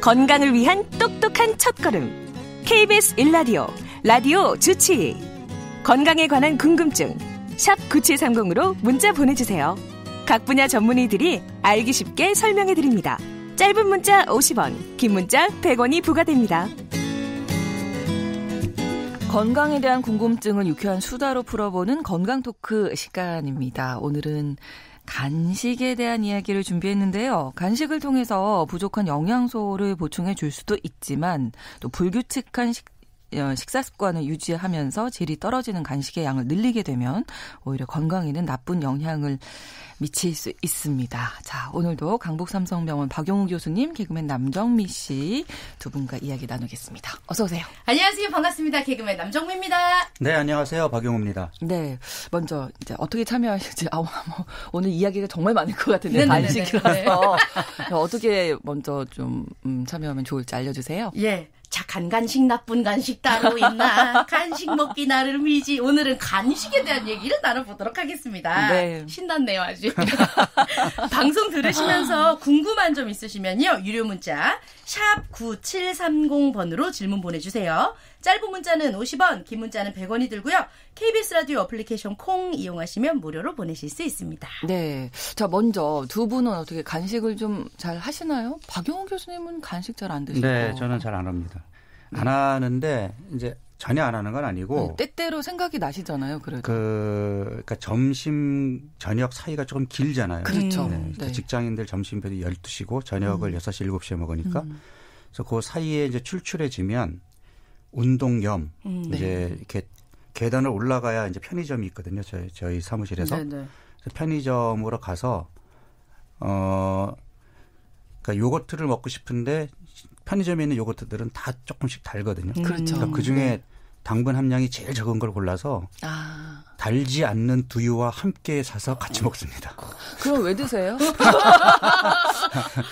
건강을 위한 똑똑한 첫걸음. KBS 1라디오 라디오 주치의 건강에 관한 궁금증 샵 9730으로 문자 보내주세요. 각 분야 전문의들이 알기 쉽게 설명해드립니다. 짧은 문자 50원, 긴 문자 100원이 부과됩니다. 건강에 대한 궁금증을 유쾌한 수다로 풀어보는 건강 토크 시간입니다. 오늘은 간식에 대한 이야기를 준비했는데요. 간식을 통해서 부족한 영양소를 보충해 줄 수도 있지만 또 불규칙한 식사 습관을 유지하면서 질이 떨어지는 간식의 양을 늘리게 되면 오히려 건강에는 나쁜 영향을 미칠 수 있습니다. 자, 오늘도 강북삼성병원 박용우 교수님, 개그맨 남정미 씨 두 분과 이야기 나누겠습니다. 어서 오세요. 안녕하세요. 반갑습니다. 개그맨 남정미입니다. 네, 안녕하세요. 박용우입니다. 네, 먼저 이제 어떻게 참여하실지 오늘 이야기가 정말 많을 것 같은데 간식이라서 어떻게 먼저 좀 참여하면 좋을지 알려주세요. 예. 착한 간식, 나쁜 간식 따로 있나? 간식 먹기 나름이지. 오늘은 간식에 대한 얘기를 나눠보도록 하겠습니다. 네. 신났네요, 아주. 방송 들으시면서 궁금한 점 있으시면요. 유료 문자 샵 9730번으로 질문 보내주세요. 짧은 문자는 50원, 긴 문자는 100원이 들고요. KBS 라디오 어플리케이션 콩 이용하시면 무료로 보내실 수 있습니다. 네. 자, 먼저 두 분은 어떻게 간식을 좀 잘 하시나요? 박용우 교수님은 간식 잘 안 드시고. 네, 저는 잘 안 합니다. 안 하는데 이제 전혀 안 하는 건 아니고. 네, 때때로 생각이 나시잖아요, 그래도. 그러니까 점심, 저녁 사이가 조금 길잖아요. 그렇죠. 네, 네. 직장인들 점심도 12시고 저녁을 6시, 7시에 먹으니까. 그래서 그 사이에 이제 출출해지면 운동 겸 이제 이렇게 계단을 올라가야 이제 편의점이 있거든요. 저희 사무실에서. 네네. 그래서 편의점으로 가서 그러니까 요거트를 먹고 싶은데 편의점에 있는 요거트들은 다 조금씩 달거든요. 그렇죠. 그러니까 그중에 당분 함량이 제일 적은 걸 골라서 달지 않는 두유와 함께 사서 같이 먹습니다. 그럼 왜 드세요?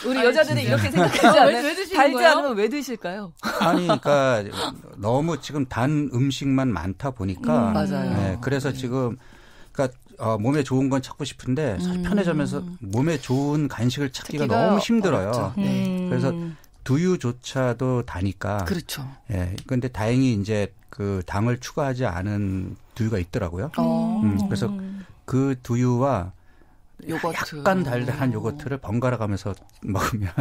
우리 여자들은 이렇게 생각하지 않아요? 왜 드시는 달지 거예요? 않으면 왜 드실까요? 아니, 그러니까 너무 지금 단 음식만 많다 보니까. 맞아요. 네, 그래서 지금 그러니까 몸에 좋은 건 찾고 싶은데 사실 편의점에서 몸에 좋은 간식을 찾기가 너무 힘들어요. 그래서 두유조차도 다니까. 그렇죠. 예. 그런데 다행히 이제 그 당을 추가하지 않은 두유가 있더라고요. 그래서 그 두유와 요거트. 약간 달달한 요거트를 번갈아 가면서 먹으면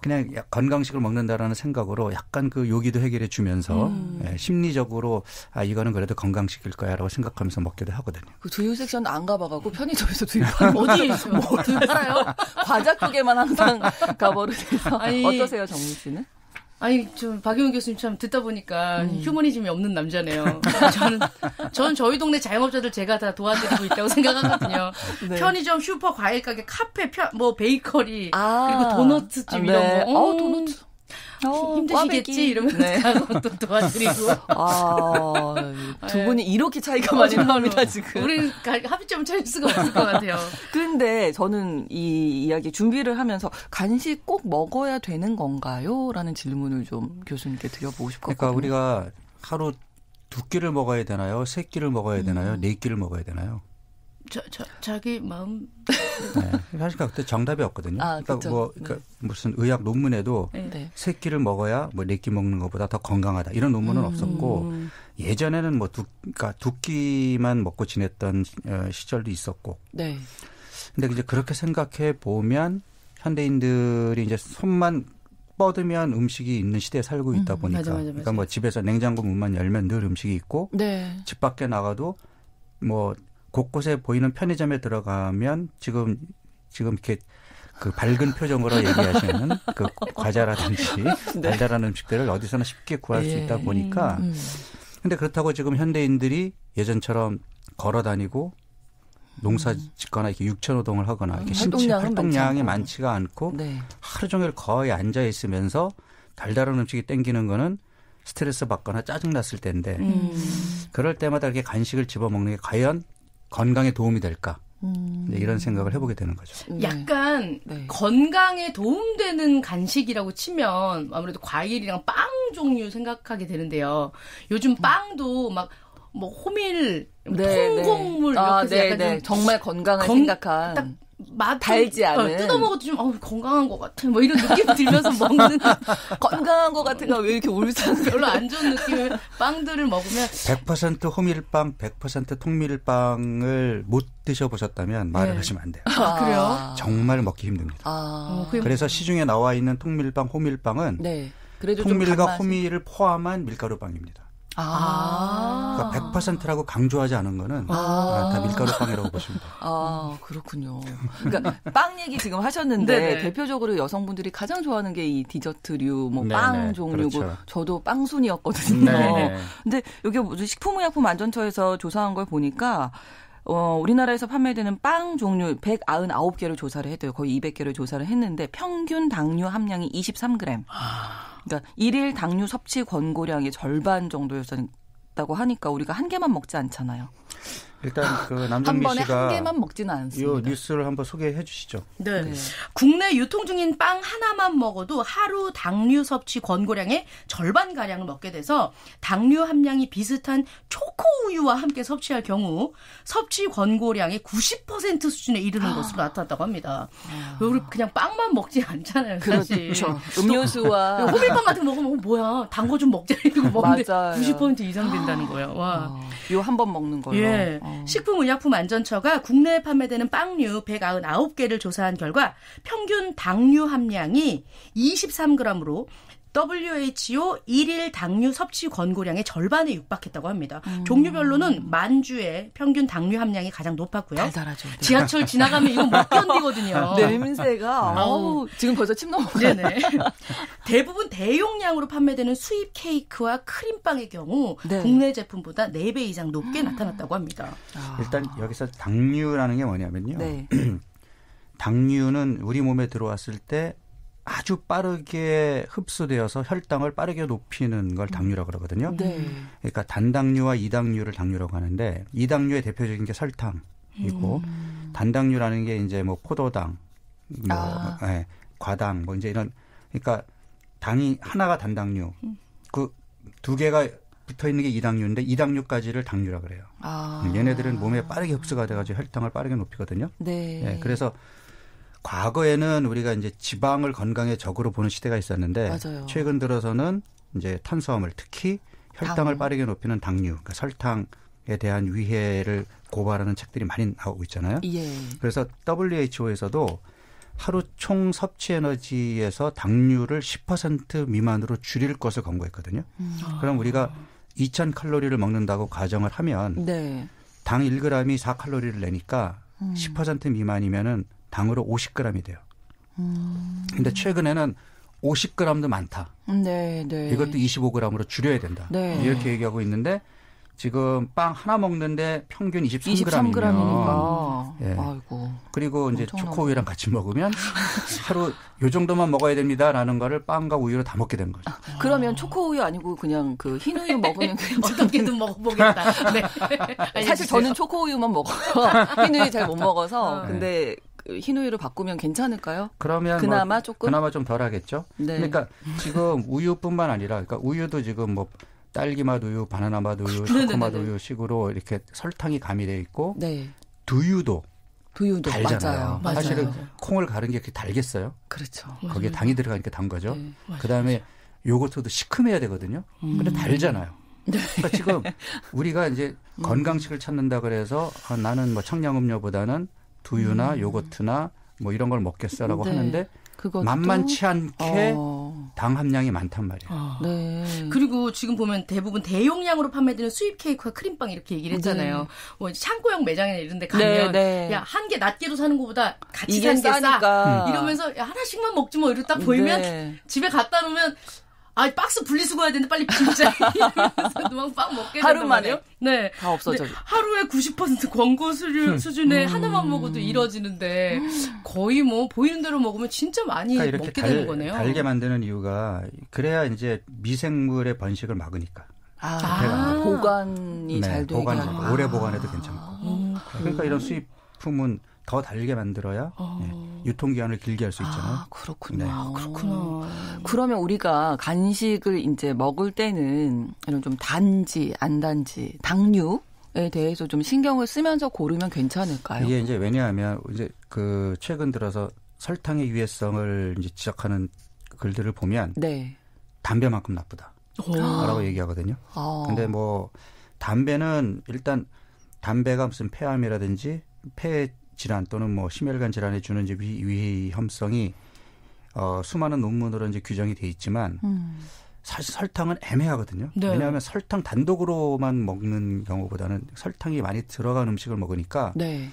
그냥 건강식을 먹는다라는 생각으로 약간 그 요기도 해결해 주면서 심리적으로 이거는 그래도 건강식일 거야라고 생각하면서 먹기도 하거든요. 그 두유 섹션 안 가봐가고 편의점에서 두유 파는 어디에 있어요? 뭐 두유 팔아요? 과자 쪽에만 항상 가버릇해서. 어떠세요, 정민 씨는? 아니, 좀 박용훈 교수님 참 듣다 보니까 휴머니즘이 없는 남자네요. 저는 저희 동네 자영업자들 제가 다 도와드리고 있다고 생각하거든요. 네. 편의점, 슈퍼, 과일 가게, 카페, 뭐 베이커리, 그리고 도너츠집 네. 이런 거. 도너츠. 힘드시겠지 꽈배기. 이러면서 네. 가고 또 도와드리고. 두 분이 이렇게 차이가 많이 납니다, 지금. 우리는 합의점을 찾을 수가 없을 것 같아요. 근데 저는 이 이야기 준비를 하면서 간식 꼭 먹어야 되는 건가요? 라는 질문을 좀 교수님께 드려보고 싶거든요. 그러니까 우리가 하루 2끼를 먹어야 되나요? 3끼를 먹어야 되나요? 4끼를 먹어야 되나요? 자기 마음. 네. 사실 그때 정답이 없거든요. 그러니까 그렇죠. 그러니까 무슨 의학 논문에도 네. 3끼를 먹어야 뭐 4끼 먹는 것보다 더 건강하다 이런 논문은 없었고 예전에는 뭐 그러니까 2끼만 먹고 지냈던 시절도 있었고. 네. 근데 이제 그렇게 생각해 보면 현대인들이 이제 손만 뻗으면 음식이 있는 시대에 살고 있다 보니까. 맞아. 그러니까 뭐 집에서 냉장고 문만 열면 늘 음식이 있고 네. 집 밖에 나가도 뭐 곳곳에 보이는 편의점에 들어가면 지금 이렇게 그 밝은 표정으로 얘기하시는 그 과자라든지 달달한 음식들을 어디서나 쉽게 구할 수 있다 보니까. 근데 그렇다고 지금 현대인들이 예전처럼 걸어 다니고 농사 짓거나 이렇게 육체노동을 하거나 이렇게 신체 활동량이 많지가 않고 네. 하루 종일 거의 앉아 있으면서 달달한 음식이 땡기는 거는 스트레스 받거나 짜증났을 때인데 그럴 때마다 이렇게 간식을 집어먹는 게 과연 건강에 도움이 될까? 이런 생각을 해보게 되는 거죠. 약간 건강에 도움되는 간식이라고 치면 아무래도 과일이랑 빵 종류 생각하게 되는데요. 요즘 빵도 막 뭐 호밀, 통곡물 이렇게 해서 약간 좀 정말 건강을 생각한. 딱 맛 달지 않은. 뜯어 먹어도 좀 건강한 것 같아. 뭐 이런 느낌 들면서 먹는 건강한 것 같은가 왜 이렇게 울산 별로 안 좋은 느낌의 빵들을 먹으면 100% 호밀빵, 100% 통밀빵을 못 드셔보셨다면 말을 네. 하시면 안 돼요. 그래요? 정말 먹기 힘듭니다. 그래서 시중에 나와 있는 통밀빵, 호밀빵은 네. 그래도 통밀과 좀 단맛이... 호밀을 포함한 밀가루빵입니다. 그러니까 100%라고 강조하지 않은 거는 다 밀가루빵이라고 보시면 돼요. 그렇군요. 그러니까 빵 얘기 지금 하셨는데 네네. 대표적으로 여성분들이 가장 좋아하는 게 이 디저트류, 뭐 네네. 빵 종류고 그렇죠. 저도 빵순이었거든요. 네네. 근데 여기 식품의약품안전처에서 조사한 걸 보니까 우리나라에서 판매되는 빵 종류 199개를 조사를 했대요. 거의 200개를 조사를 했는데 평균 당류 함량이 23g. 그러니까 1일 당류 섭취 권고량의 절반 정도였다고 하니까 우리가 한 개만 먹지 않잖아요. 일단 그 한 남정미 번에 씨가 한 개만 먹지는 이 않습니다. 뉴스를 한번 소개해 주시죠. 네. 네. 국내 유통 중인 빵 하나만 먹어도 하루 당류 섭취 권고량의 절반가량을 먹게 돼서 당류 함량이 비슷한 초코우유와 함께 섭취할 경우 섭취 권고량의 90% 수준에 이르는 것으로 나타났다고 합니다. 우리 그냥 빵만 먹지 않잖아요. 사실. 그렇죠. 음료수와 호밀빵 같은 거 먹으면 뭐야 단 거 좀 먹자 이러고 먹는데 맞아요. 90% 이상 된다는 거예요. 와. 요 한 번 먹는 걸로. 예. 식품의약품안전처가 국내에 판매되는 빵류 199개를 조사한 결과 평균 당류 함량이 23g으로 WHO 1일 당류 섭취 권고량의 절반에 육박했다고 합니다. 종류별로는 만주의 평균 당류 함량이 가장 높았고요. 달달하죠. 네. 지하철 지나가면 이건 못 견디거든요. 냄새가 지금 벌써 침 넘어가요. 네네. 대부분 대용량으로 판매되는 수입 케이크와 크림빵의 경우 네. 국내 제품보다 4배 이상 높게 나타났다고 합니다. 일단 여기서 당류라는 게 뭐냐면요. 네. 당류는 우리 몸에 들어왔을 때 아주 빠르게 흡수되어서 혈당을 빠르게 높이는 걸 당류라고 그러거든요. 네. 그러니까 단당류와 이당류를 당류라고 하는데 이당류의 대표적인 게 설탕이고 단당류라는 게 이제 뭐 포도당, 과당 뭐 이제 이런 그러니까 당이 하나가 단당류, 그 두 개가 붙어 있는 게 이당류인데 이당류까지를 당류라 그래요. 얘네들은 몸에 빠르게 흡수가 돼가지고 혈당을 빠르게 높이거든요. 네. 네, 그래서 과거에는 우리가 이제 지방을 건강의 적으로 보는 시대가 있었는데 맞아요. 최근 들어서는 이제 탄수화물 특히 혈당을 빠르게 높이는 당류, 그러니까 설탕에 대한 위해를 고발하는 책들이 많이 나오고 있잖아요. 예. 그래서 WHO에서도 하루 총 섭취 에너지에서 당류를 10% 미만으로 줄일 것을 권고했거든요. 그럼 우리가 2000칼로리를 먹는다고 가정을 하면 네. 당 1g이 4칼로리를 내니까 10% 미만이면은 당으로 50g이 돼요. 근데 최근에는 50g도 많다. 네, 네. 이것도 25g으로 줄여야 된다. 네. 이렇게 얘기하고 있는데 지금 빵 하나 먹는데 평균 23g이니까. 예. 아이고. 그리고 이제 엄청나다. 초코우유랑 같이 먹으면 하루 요 정도만 먹어야 됩니다라는 거를 빵과 우유로 다 먹게 된 거죠. 그러면 초코우유 아니고 그냥 그 흰우유 먹으면 어떻게든 먹어보겠다. 네. 사실 저는 초코우유만 먹어요. 흰우유 잘 못 먹어서. 근데 그 흰우유로 바꾸면 괜찮을까요? 그러면 그나마 조금? 그나마 좀 덜하겠죠. 네. 그러니까 지금 우유뿐만 아니라 그러니까 우유도 지금 뭐 딸기맛 우유, 바나나맛 우유, 초코맛 우유 식으로 이렇게 설탕이 가미돼 있고 네. 두유도 맞아요. 달잖아요. 사실은 맞아요. 콩을 가른 게 그렇게 달겠어요. 그렇죠. 거기에 당이 들어가니까 단 거죠. 네. 그다음에 요거트도 시큼해야 되거든요. 근데 달잖아요. 그러니까 지금 우리가 이제 건강식을 찾는다 그래서 나는 뭐 청량음료보다는 두유나 요거트나 뭐 이런 걸 먹겠어라고 네. 하는데 그것도 만만치 않게 어. 당 함량이 많단 말이에요. 네. 그리고 지금 보면 대부분 대용량으로 판매되는 수입 케이크와 크림빵 이렇게 얘기를 했잖아요. 네. 뭐 창고형 매장이나 이런 데 가면 네. 야, 한 개 낱개로 사는 것보다 같이 이게 사는 게 싸. 싸니까. 이러면서 야, 하나씩만 먹지 뭐 이러다 보이면 네. 집에 갖다 놓으면 아, 박스 분리수거해야 되는데 빨리 진짜 이러면서 누만 빵 먹게 된단 하루 만에요? 말이에요. 네. 다 없어져. 근데 하루에 90% 권고 수준에 하나만 먹어도 이뤄지는데 거의 뭐 보이는 대로 먹으면 진짜 많이 그러니까 이렇게 먹게 되는 거네요. 달게 만드는 이유가 그래야 이제 미생물의 번식을 막으니까. 보관이 잘 되게 보관, 하는 오래 보관해도 괜찮고. 그러니까 이런 수입품은 더 달게 만들어야 유통기한을 길게 할 수 있잖아요. 그렇군요. 네. 그렇구나. 그러면 우리가 간식을 이제 먹을 때는 이런 좀 단지, 안 단지, 당류에 대해서 좀 신경을 쓰면서 고르면 괜찮을까요? 이게 이제 왜냐하면 이제 그 최근 들어서 설탕의 유해성을 이제 지적하는 글들을 보면 네. 담배만큼 나쁘다라고 얘기하거든요. 근데 뭐 담배는 일단 담배가 무슨 폐암이라든지 폐 질환 또는 뭐 심혈관 질환에 주는 이제 위험성이 수많은 논문으로 이제 규정이 돼 있지만 사실 설탕은 애매하거든요. 네. 왜냐하면 설탕 단독으로만 먹는 경우보다는 설탕이 많이 들어간 음식을 먹으니까 네.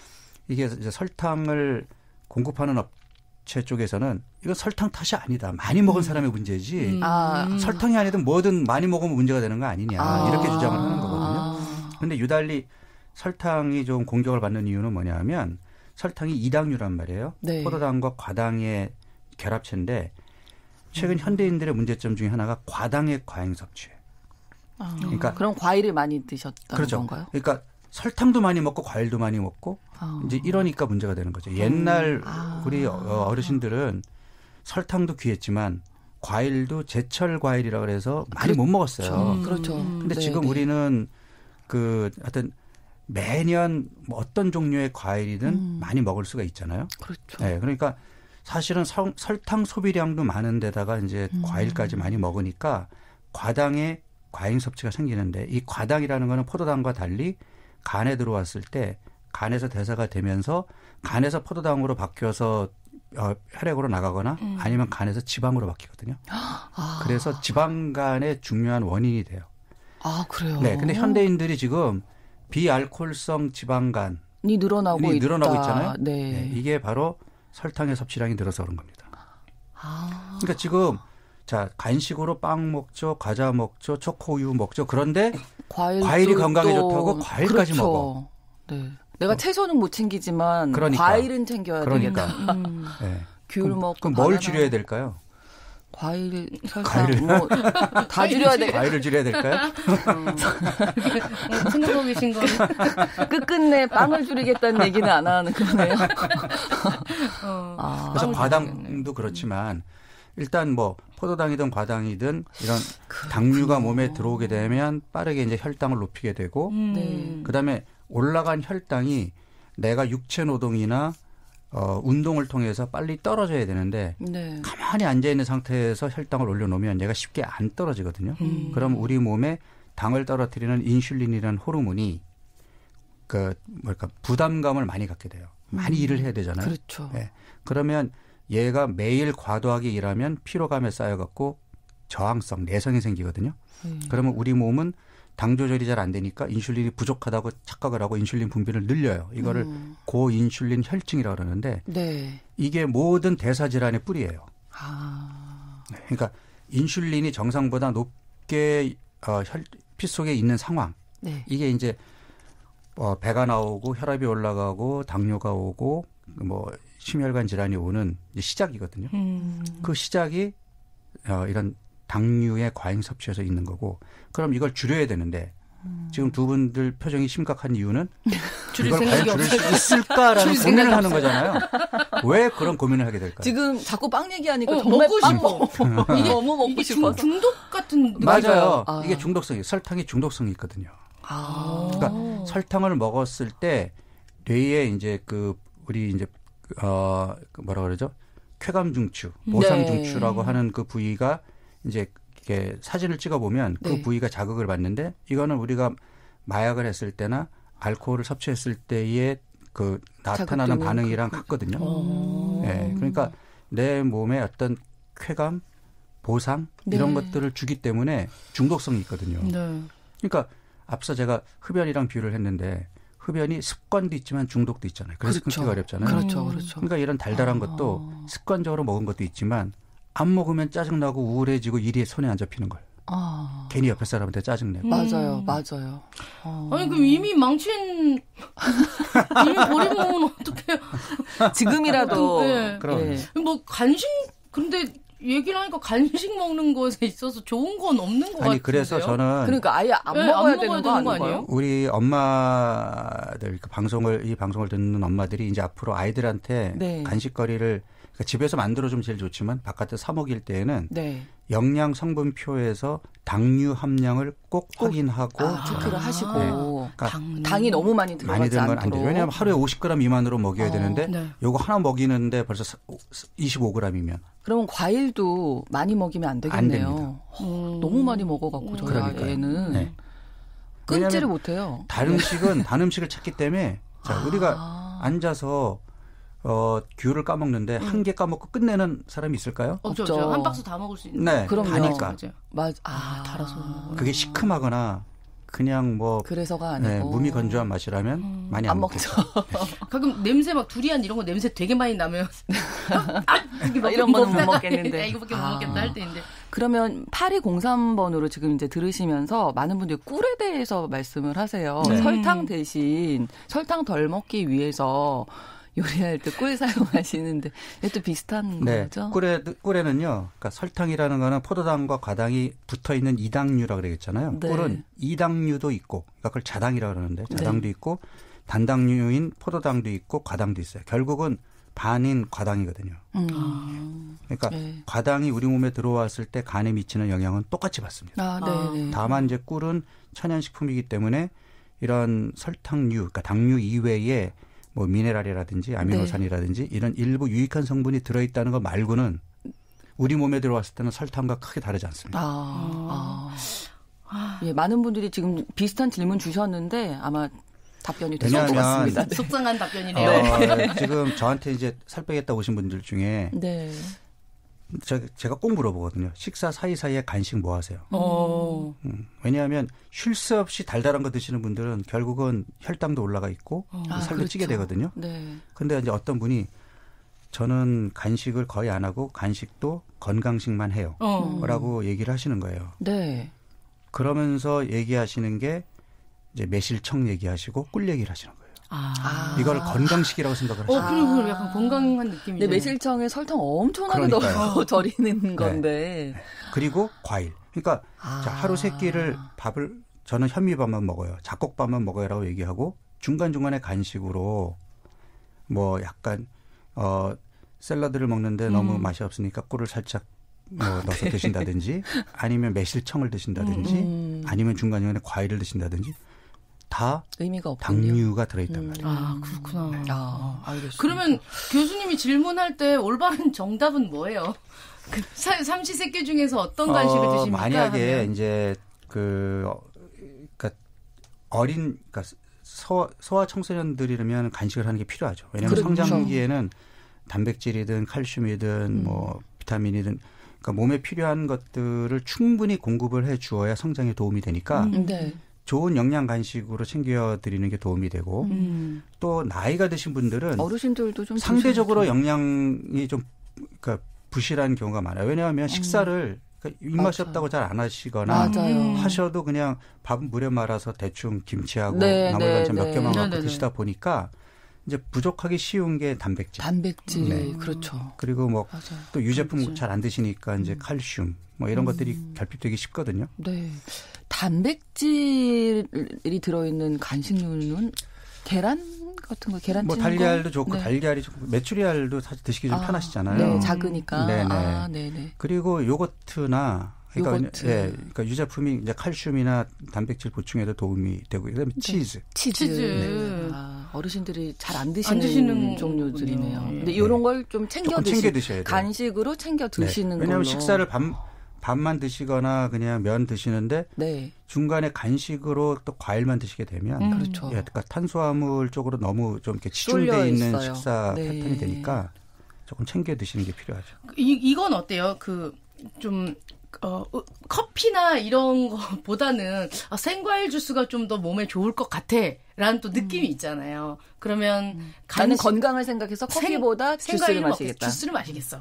이게 이제 설탕을 공급하는 업체 쪽에서는 이건 설탕 탓이 아니다. 많이 먹은 사람의 문제지. 설탕이 아니든 뭐든 많이 먹으면 문제가 되는 거 아니냐. 이렇게 주장을 하는 거거든요. 그런데 유달리 설탕이 좀 공격을 받는 이유는 뭐냐면 설탕이 이당류란 말이에요. 네. 포도당과 과당의 결합체인데 최근 현대인들의 문제점 중에 하나가 과당의 과잉 섭취예요. 그러니까 그럼 과일을 많이 드셨다는 그렇죠. 건가요? 그러니까 설탕도 많이 먹고 과일도 많이 먹고 이제 이러니까 문제가 되는 거죠. 옛날 우리 어르신들은 설탕도 귀했지만 과일도 제철 과일이라 그래서 많이 못 먹었어요. 그렇죠. 근데 네, 지금 네. 우리는 그 하여튼 매년 뭐 어떤 종류의 과일이든 많이 먹을 수가 있잖아요. 그렇죠. 네, 그러니까 사실은 설탕 소비량도 많은데다가 이제 과일까지 많이 먹으니까 과당의 과잉 섭취가 생기는데 이 과당이라는 거는 포도당과 달리 간에 들어왔을 때 간에서 대사가 되면서 간에서 포도당으로 바뀌어서 혈액으로 나가거나 아니면 간에서 지방으로 바뀌거든요. 그래서 지방간의 중요한 원인이 돼요. 아, 그래요? 네, 근데 현대인들이 지금 비알코올성 지방간이 늘어나고 있잖아요. 네. 네, 이게 바로 설탕의 섭취량이 늘어서 그런 겁니다. 그러니까 지금 자 간식으로 빵 먹죠, 과자 먹죠, 초코우유 먹죠. 그런데 과일이 건강에 좋다고 과일까지 그렇죠. 먹어. 네. 내가 채소는 못 챙기지만 그러니까. 과일은 챙겨야 되겠다. 네. 귤 먹고 그럼 뭘 바나나. 줄여야 될까요? 과일, 설탕, 과일을. 뭐 다 줄여야 돼. 과일을 줄여야 될까요? 생각하고 계신 거는 끝끝내 빵을 줄이겠다는 얘기는 안 하는 거네요. 그래서 과당도 그렇지만 일단 뭐 포도당이든 과당이든 이런 당류가 몸에 들어오게 되면 빠르게 이제 혈당을 높이게 되고 네. 그다음에 올라간 혈당이 내가 육체 노동이나 운동을 통해서 빨리 떨어져야 되는데 네. 가만히 앉아 있는 상태에서 혈당을 올려놓으면 얘가 쉽게 안 떨어지거든요. 그럼 우리 몸에 당을 떨어뜨리는 인슐린이라는 호르몬이 부담감을 많이 갖게 돼요. 많이 일을 해야 되잖아요. 그렇죠. 네. 그러면 얘가 매일 과도하게 일하면 피로감에 쌓여갖고 저항성, 내성이 생기거든요. 그러면 우리 몸은 당 조절이 잘 안 되니까 인슐린이 부족하다고 착각을 하고 인슐린 분비를 늘려요. 이거를 고인슐린 혈증이라고 그러는데 네. 이게 모든 대사 질환의 뿌리예요. 그러니까 인슐린이 정상보다 높게 피 속에 있는 상황. 네. 이게 이제 배가 나오고 혈압이 올라가고 당뇨가 오고 뭐 심혈관 질환이 오는 시작이거든요. 그 시작이 이런 당류의 과잉 섭취에서 있는 거고 그럼 이걸 줄여야 되는데 지금 두 분들 표정이 심각한 이유는 이걸 과연 줄일 수 있을까라는 고민을 하는 거잖아요. 왜 그런 고민을 하게 될까요? 지금 자꾸 빵 얘기하니까 정말 먹고 빵 싶어. 이게 너무 먹고 싶어서. 중독 같은 느낌. 맞아요. 이게 중독성이 설탕이 중독성이 있거든요. 그러니까 아. 설탕을 먹었을 때 뇌에 이제 우리 이제 뭐라 그러죠? 쾌감중추, 보상중추라고 하는 그 부위가 이제 이렇게 사진을 찍어 보면 그 부위가 자극을 받는데 이거는 우리가 마약을 했을 때나 알코올을 섭취했을 때의 그 나타나는 반응이랑 같거든요. 네, 그러니까 내 몸에 어떤 쾌감, 보상 이런 것들을 주기 때문에 중독성이 있거든요. 네. 그러니까 앞서 제가 흡연이랑 비유를 했는데 흡연이 습관도 있지만 중독도 있잖아요. 그래서 끊기가 어렵잖아요. 그렇죠, 그렇죠. 그러니까 이런 달달한 것도 습관적으로 먹은 것도 있지만 안 먹으면 짜증나고 우울해지고 일이 손에 안 잡히는 걸. 괜히 옆에 사람한테 짜증내고. 맞아요. 아니 그럼 이미 망친 이미 버리고 오면 어떡해요? 지금이라도 네. 그럼 뭐 간식 근데 얘기를 하니까 간식 먹는 것에 있어서 좋은 건 없는 것 같아요. 아니 그래서 저는 그러니까 아예 안 먹어야 되는 거 아닌가요? 우리 엄마들 이 방송을 듣는 엄마들이 이제 앞으로 아이들한테 간식거리를 그러니까 집에서 만들어주면 제일 좋지만 바깥에 사 먹일 때에는 네. 영양 성분표에서 당류 함량을 꼭 확인하고 체크를 하시고 네. 그러니까 당이 너무 많이 들어가지 건 안 돼요. 왜냐하면 하루에 50g 미만으로 먹여야 되는데 네. 요거 하나 먹이는데 벌써 25g이면 그러면 과일도 많이 먹이면 안 되겠네요. 너무 많이 먹어갖고 저희 애는 네. 끊지를 못해요. 다른 음식을 찾기 때문에 자, 우리가 앉아서 귤을 까먹는데 한 개 까먹고 끝내는 사람이 있을까요? 없죠. 한 박스 다 먹을 수 있는. 네, 그럼요. 다니까. 맞아. 달아서. 그게 시큼하거나 그냥 뭐 그래서가 아니고 네, 무미건조한 맛이라면 많이 안 먹죠. 가끔 냄새 막 두리안 이런 거 냄새 되게 많이 나면 이런 거는 못 먹겠는데. 이거밖에 못 먹겠다 할 때인데. 그러면 8203번으로 지금 이제 들으시면서 많은 분들이 꿀에 대해서 말씀을 하세요. 네. 설탕 대신 설탕 덜 먹기 위해서 요리할 때 꿀 사용하시는데 이것도 비슷한 네, 거죠? 꿀에는요. 그러니까 설탕이라는 거는 포도당과 과당이 붙어 있는 이당류라고 그러겠잖아요. 네. 꿀은 이당류도 있고, 그러니까 그걸 자당이라고 그러는데 자당도 네. 있고 단당류인 포도당도 있고 과당도 있어요. 결국은 반인 과당이거든요. 그러니까 네. 과당이 우리 몸에 들어왔을 때 간에 미치는 영향은 똑같이 받습니다. 네. 다만 이제 꿀은 천연식품이기 때문에 이런 설탕류, 그러니까 당류 이외에 뭐 미네랄이라든지 아미노산이라든지 이런 일부 유익한 성분이 들어있다는 것 말고는 우리 몸에 들어왔을 때는 설탕과 크게 다르지 않습니다. 예, 많은 분들이 지금 비슷한 질문 주셨는데 아마 답변이 되실 것 같습니다. 네. 속상한 답변이네요. 지금 저한테 이제 살 빼겠다 오신 분들 중에 네. 제가 꼭 물어보거든요. 식사 사이사이에 간식 뭐 하세요? 왜냐하면 쉴 새 없이 달달한 거 드시는 분들은 결국은 혈당도 올라가 있고 살도 그렇죠. 찌게 되거든요. 네. 근데 이제 어떤 분이 저는 간식을 거의 안 하고 간식도 건강식만 해요. 라고 얘기를 하시는 거예요. 네. 그러면서 얘기하시는 게 이제 매실청 얘기하시고 꿀 얘기를 하시는 거예요. 이걸 건강식이라고 생각을 하시는 거예요. 그리고 약간 건강한 느낌이죠. 네, 매실청에 설탕 엄청나게 넣어서 절이는 건데. 네. 그리고 과일. 그러니까 자, 하루 3끼를 밥을 저는 현미밥만 먹어요. 잡곡밥만 먹어요라고 얘기하고 중간중간에 간식으로 뭐 약간 샐러드를 먹는데 너무 맛이 없으니까 꿀을 살짝 넣어서 드신다든지 아니면 매실청을 드신다든지 아니면 중간중간에 과일을 드신다든지 다 의미가 없군요. 당류가 들어있단 말이에요. 그렇구나. 알겠습니다. 그러면 교수님이 질문할 때 올바른 정답은 뭐예요? 그 삼시세끼 중에서 어떤 간식을 드십니까? 만약에 하면. 이제 그러니까 그러니까 소아 청소년들이라면 간식을 하는 게 필요하죠. 왜냐하면 그렇죠. 성장기에는 단백질이든 칼슘이든 뭐 비타민이든 그러니까 몸에 필요한 것들을 충분히 공급을 해 주어야 성장에 도움이 되니까 네. 좋은 영양 간식으로 챙겨드리는 게 도움이 되고 또 나이가 드신 분들은 어르신들도 좀 상대적으로 영양이 좀 그러니까 부실한 경우가 많아요. 왜냐하면 식사를 그러니까 입맛이 맞아요. 없다고 잘 안 하시거나 맞아요. 하셔도 그냥 밥은 물에 말아서 대충 김치하고 네, 나물 네, 반찬 몇 네. 개만 갖고 네, 네, 드시다 보니까 이제 부족하기 쉬운 게 단백질. 네. 그렇죠. 그리고 뭐 맞아요. 또 유제품 단백질. 잘 안 드시니까 이제 칼슘 뭐 이런 것들이 결핍되기 쉽거든요. 네. 단백질이 들어있는 간식류는 계란 같은 거, 계란찜 뭐 달걀도 좋고 네. 달걀이 좋고 메추리알도 사실 드시기 좀 편하시잖아요. 네, 작으니까. 네네. 네네. 그리고 요거트나 그러니까, 요거트. 그러니까 유제품이 이제 칼슘이나 단백질 보충에도 도움이 되고 그다음에 치즈. 치즈. 치즈. 어르신들이 잘 안 드시는 드시는 종류들이네요. 거군요. 근데 이런 걸 좀 챙겨 드셔야 돼요. 간식으로 챙겨 드시는 왜냐하면 걸로. 식사를 밥만 드시거나 그냥 면 드시는데 네. 중간에 간식으로 또 과일만 드시게 되면 그렇죠. 그러니까 탄수화물 쪽으로 너무 좀 이렇게 쏠려 치중돼 있는 있어요. 식사 네. 패턴이 되니까 조금 챙겨 드시는 게 필요하죠. 이건 어때요? 커피나 이런 거보다는 생과일 주스가 좀 더 몸에 좋을 것 같아라는 또 느낌이 있잖아요. 그러면 나는 건강을 생각해서 커피보다 주스를 마시겠다. 주스를 마시겠어.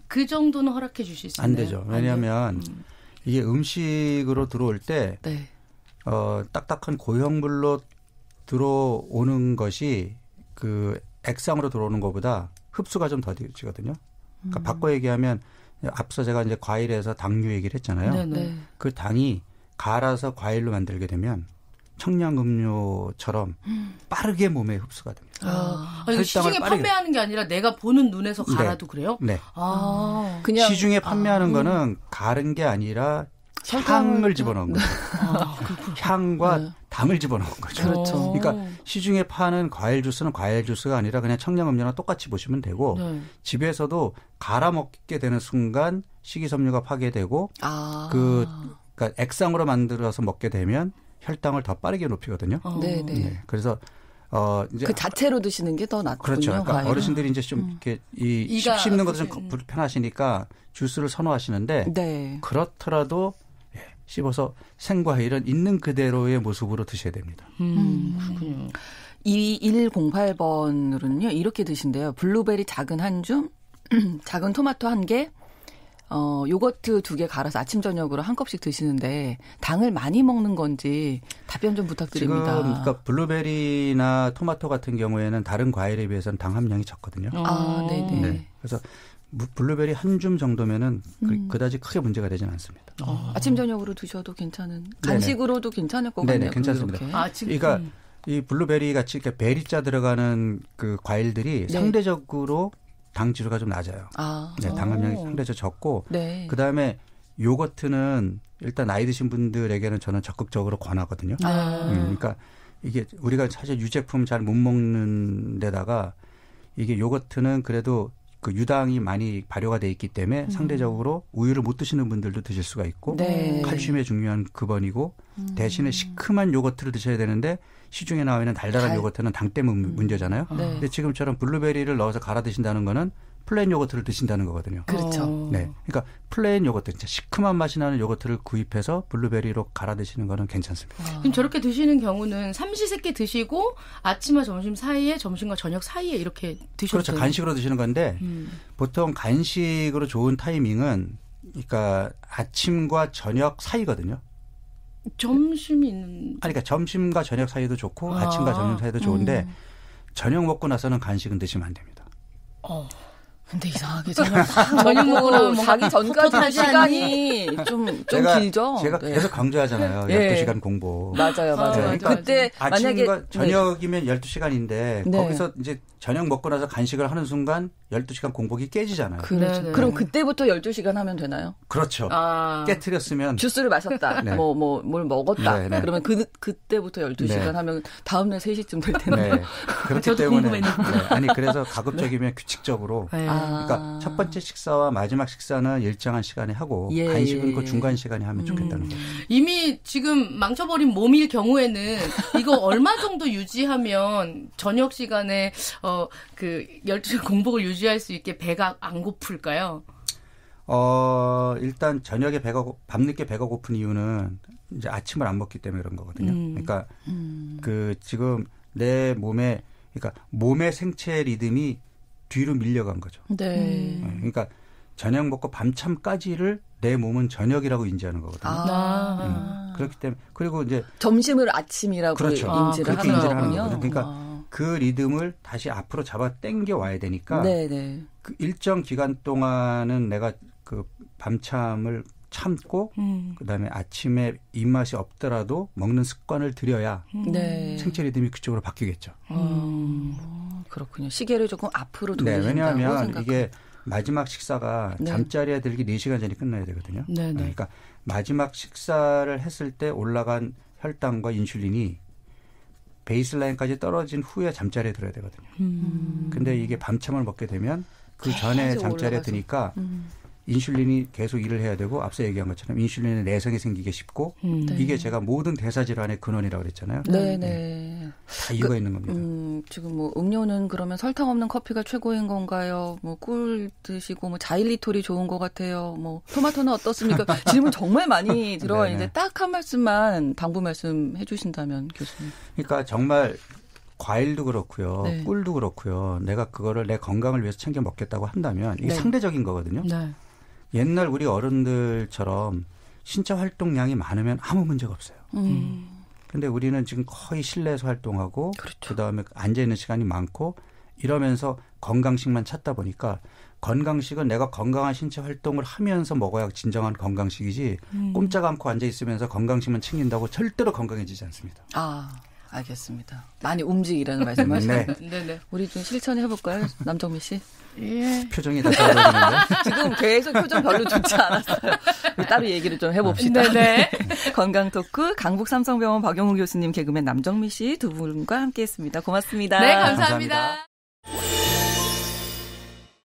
그 정도는 허락해 주실 수 있나요? 안 되죠. 왜냐하면 이게 음식으로 들어올 때 네. 딱딱한 고형물로 들어오는 것이 그 액상으로 들어오는 것보다 흡수가 좀 더디지거든요. 그러니까 바꿔 얘기하면 앞서 제가 이제 과일에서 당류 얘기를 했잖아요. 네네. 그 당이 갈아서 과일로 만들게 되면 청량음료처럼 빠르게 몸에 흡수가 됩니다. 이거 시중에 판매하는 게 아니라 내가 보는 눈에서 갈아도 그래요? 네. 그냥 시중에 판매하는 거는 가른 게 아니라 향을 집어넣은 거죠. 향과 당을 집어넣은 거죠. 그렇죠. 그러니까 시중에 파는 과일 주스는 과일 주스가 아니라 그냥 청량음료나 똑같이 보시면 되고 집에서도 갈아 먹게 되는 순간 식이섬유가 파괴되고 그러니까 액상으로 만들어서 먹게 되면 혈당을 더 빠르게 높이거든요. 네. 그래서 이제 그 자체로 드시는 게 더 낫군요. 그렇죠. 그러니까 과일은. 어르신들이 이제 좀 이렇게 씹는 것도 좀 불편하시니까 주스를 선호하시는데 그렇더라도 씹어서 생과일은 있는 그대로의 모습으로 드셔야 됩니다. 그렇군요. 2108번으로는요. 이렇게 드신대요. 블루베리 작은 한 줌, 작은 토마토 1개, 요거트 2개 갈아서 아침 저녁으로 한 컵씩 드시는데 당을 많이 먹는 건지 답변 좀 부탁드립니다. 지금 그러니까 블루베리나 토마토 같은 경우에는 다른 과일에 비해서는 당 함량이 적거든요. 네네. 네. 그래서 블루베리 한 줌 정도면은 그다지 크게 문제가 되지는 않습니다. 아침 저녁으로 드셔도 괜찮은 간식으로도 괜찮을 것 같네요. 네네, 괜찮습니다. 그러니까 이 블루베리 같이 이렇게 베리자 들어가는 그 과일들이 상대적으로 당 지수가 좀 낮아요. 네, 당 함량이 상대적으로 적고 그다음에 요거트는 일단 나이 드신 분들에게는 저는 적극적으로 권하거든요. 그러니까 이게 우리가 사실 유제품 잘 못 먹는 데다가 이게 요거트는 그래도 그 유당이 많이 발효가 돼 있기 때문에 상대적으로 우유를 못 드시는 분들도 드실 수가 있고 칼슘의 중요한 근원이고 대신에 시큼한 요거트를 드셔야 되는데 시중에 나와 있는 달달한 요거트는 당 때문에 문제잖아요. 근데 지금처럼 블루베리를 넣어서 갈아 드신다는 거는 플레인 요거트를 드신다는 거거든요. 그렇죠. 네, 그러니까 플레인 요거트, 진짜 시큼한 맛이 나는 요거트를 구입해서 블루베리로 갈아 드시는 거는 괜찮습니다. 그럼 저렇게 드시는 경우는 삼시세끼 드시고 아침과 점심 사이에 점심과 저녁 사이에 이렇게 드셔도 그렇죠. 돼요? 간식으로 드시는 건데 보통 간식으로 좋은 타이밍은 그러니까 아침과 저녁 사이거든요. 점심이 있는. 그러니까 점심과 저녁 사이도 좋고 아침과 점심 사이도 좋은데 저녁 먹고 나서는 간식은 드시면 안 됩니다. 근데 이상하게 저녁 먹고 자기 전까지 시간이 좀 길죠. 제가 계속 강조하잖아요. 12시간 공부. 맞아요. 네. 그때 아침과 만약에 저녁이면 12시간인데 거기서 이제 저녁 먹고 나서 간식을 하는 순간 12시간 공복이 깨지잖아요. 그렇죠. 그럼 그때부터 12시간 하면 되나요? 그렇죠. 깨트렸으면 주스를 마셨다. 뭘 먹었다. 네. 그러면 그때부터 12시간 하면 다음날 3시쯤 될 텐데. 네. 그렇기 때문에 아니 그래서 가급적이면 규칙적으로 그러니까 첫 번째 식사와 마지막 식사는 일정한 시간에 하고 간식은 그 중간 시간에 하면 좋겠다는 거죠. 이미 지금 망쳐버린 몸일 경우에는 이거 얼마 정도 유지하면 저녁 시간에 그 12시간 공복을 유지할 수 있게 배가 안 고플까요? 일단 저녁에 밤늦게 배가 고픈 이유는 이제 아침을 안 먹기 때문에 그런 거거든요. 그러니까 그 지금 내 몸에 그러니까 몸의 생체 리듬이 뒤로 밀려간 거죠. 그러니까 저녁 먹고 밤참까지를 내 몸은 저녁이라고 인지하는 거거든요. 그렇기 때문에 그리고 이제 점심을 아침이라고 그렇죠. 인지를 하는 거군요. 거거든요. 그러니까 그 리듬을 다시 앞으로 잡아 당겨 와야 되니까 그 일정 기간 동안은 내가 그 밤참을 참고 그다음에 아침에 입맛이 없더라도 먹는 습관을 들여야 생체 리듬이 그쪽으로 바뀌겠죠. 그렇군요. 시계를 조금 앞으로 돌린다고 왜냐하면 생각하면. 이게 마지막 식사가 잠자리에 들기 4시간 전에 끝나야 되거든요. 그러니까 마지막 식사를 했을 때 올라간 혈당과 인슐린이 베이스라인까지 떨어진 후에 잠자리에 들어야 되거든요. 근데 이게 밤참을 먹게 되면 그 전에 잠자리에 드니까 인슐린이 계속 일을 해야 되고 앞서 얘기한 것처럼 인슐린의 내성이 생기기 쉽고 이게 제가 모든 대사질환의 근원이라고 그랬잖아요. 다 이유가 있는 겁니다. 지금 뭐 음료는 그러면 설탕 없는 커피가 최고인 건가요? 뭐 꿀 드시고 뭐 자일리톨이 좋은 것 같아요. 뭐 토마토는 어떻습니까? 질문 정말 많이 들어와 있는데 딱 한 말씀만 당부 말씀해 주신다면 교수님. 그러니까 정말 과일도 그렇고요. 꿀도 그렇고요. 내가 그거를 내 건강을 위해서 챙겨 먹겠다고 한다면 이게 상대적인 거거든요. 옛날 우리 어른들처럼 신체 활동량이 많으면 아무 문제가 없어요. 근데 우리는 지금 거의 실내에서 활동하고 그다음에 앉아있는 시간이 많고 이러면서 건강식만 찾다 보니까 건강식은 내가 건강한 신체 활동을 하면서 먹어야 진정한 건강식이지 꼼짝 않고 앉아있으면서 건강식만 챙긴다고 절대로 건강해지지 않습니다. 알겠습니다. 많이 움직이라는 말씀하시네요. 네네. 우리 좀 실천해볼까요? 남정미 씨? 예. 표정이 다 좋아지는데. 지금 계속 표정 별로 좋지 않았어요. 따로 얘기를 좀 해봅시다. 네네. 건강 토크 강북삼성병원 박영우 교수님, 개그맨 남정미 씨 두 분과 함께했습니다. 고맙습니다. 네, 감사합니다.